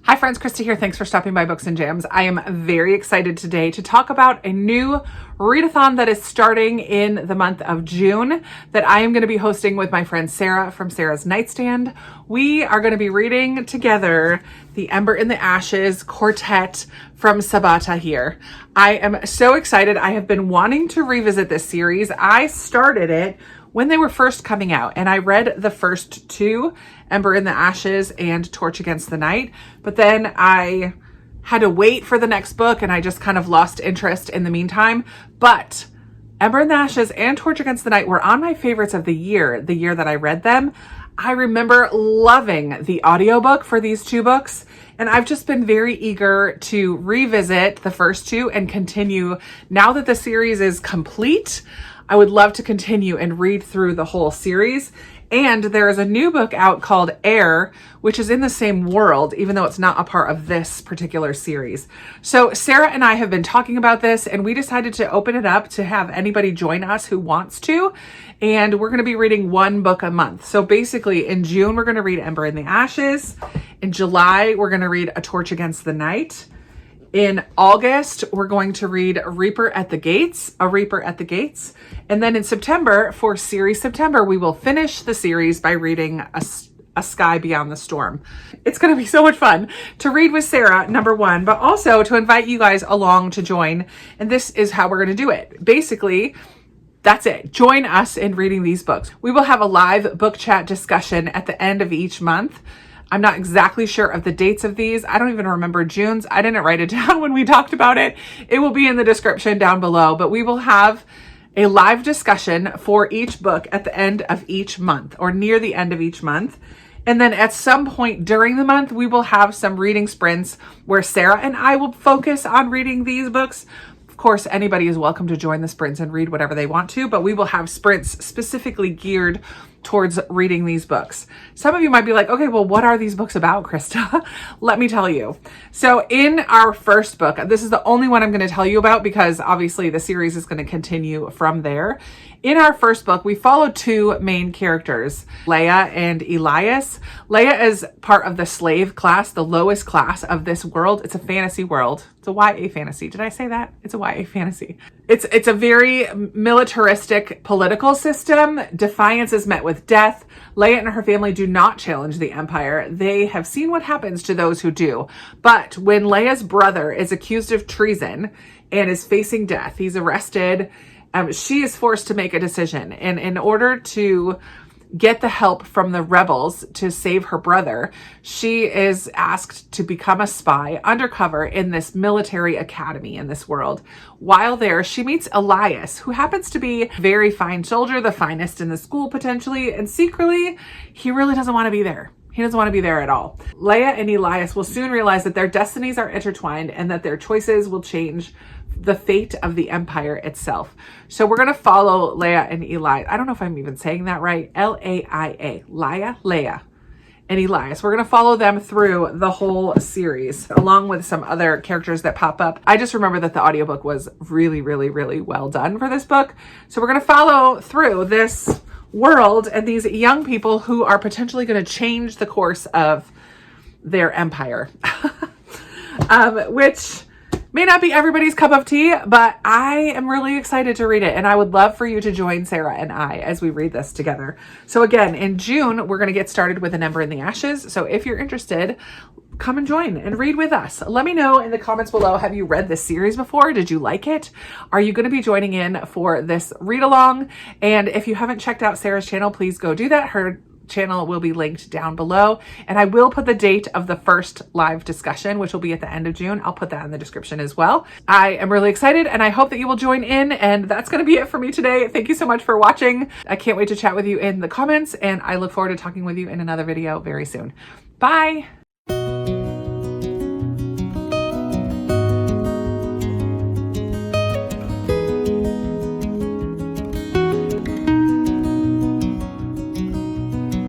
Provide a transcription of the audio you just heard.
Hi friends, Krista here. Thanks for stopping by Books and Jams. I am very excited today to talk about a new readathon that is starting in the month of June that I am going to be hosting with my friend Sarah from Sarah's Nightstand. We are going to be reading together the Ember in the Ashes quartet from Sabaa Tahir. I am so excited. I have been wanting to revisit this series. I started it when they were first coming out, and I read the first two, Ember in the Ashes and Torch Against the Night, but then I had to wait for the next book and I just kind of lost interest in the meantime. But Ember in the Ashes and Torch Against the Night were on my favorites of the year that I read them. I remember loving the audiobook for these two books, and I've just been very eager to revisit the first two and continue. Now that the series is complete, I would love to continue and read through the whole series. And there is a new book out called Air, which is in the same world, even though it's not a part of this particular series. So Sarah and I have been talking about this, and we decided to open it up to have anybody join us who wants to. And we're going to be reading one book a month. So basically in June, we're going to read Ember in the Ashes. In July, we're going to read A Torch Against the Night. In August, we're going to read A Reaper at the Gates. And then in September, for series September, we will finish the series by reading A Sky Beyond the Storm. It's going to be so much fun to read with Sarah, number one, but also to invite you guys along to join. And this is how we're going to do it. Basically, that's it. Join us in reading these books. We will have a live book chat discussion at the end of each month. I'm not exactly sure of the dates of these. I don't even remember June's. I didn't write it down when we talked about it. It will be in the description down below, but we will have a live discussion for each book at the end of each month or near the end of each month. And then at some point during the month, we will have some reading sprints where Sarah and I will focus on reading these books. Of course, anybody is welcome to join the sprints and read whatever they want to, but we will have sprints specifically geared towards reading these books. Some of you might be like, okay, well, what are these books about, Krista? Let me tell you. So in our first book, this is the only one I'm going to tell you about because obviously the series is going to continue from there. In our first book, we follow two main characters, Leah and Elias. Leah is part of the slave class, the lowest class of this world. It's a fantasy world. It's a YA fantasy. Did I say that? It's a YA fantasy. It's a very militaristic political system. Defiance is met with death. Leah and her family do not challenge the empire. They have seen what happens to those who do. But when Leah's brother is accused of treason and is facing death, he's arrested. She is forced to make a decision. And in order to get the help from the rebels to save her brother, she is asked to become a spy undercover in this military academy in this world. While there, she meets Elias, who happens to be a very fine soldier, the finest in the school potentially, and secretly, he really doesn't want to be there. He doesn't want to be there at all. Leah and Elias will soon realize that their destinies are intertwined and that their choices will change the fate of the empire itself. So we're going to follow Leah and Elias. I don't know if I'm even saying that right. L-A-I-A. Leah and Elias. We're going to follow them through the whole series along with some other characters that pop up. I just remember that the audiobook was really, really, really well done for this book. So we're going to follow through this world and these young people who are potentially going to change the course of their empire, which may not be everybody's cup of tea, but I am really excited to read it. And I would love for you to join Sarah and I as we read this together. So again, in June, we're going to get started with An Ember in the Ashes. So if you're interested, come and join and read with us. Let me know in the comments below, have you read this series before? Did you like it? Are you going to be joining in for this read along? And if you haven't checked out Sarah's channel, please go do that. Her channel will be linked down below, and I will put the date of the first live discussion, which will be at the end of June. I'll put that in the description as well. I am really excited and I hope that you will join in, and that's going to be it for me today. Thank you so much for watching. I can't wait to chat with you in the comments, and I look forward to talking with you in another video very soon. Bye.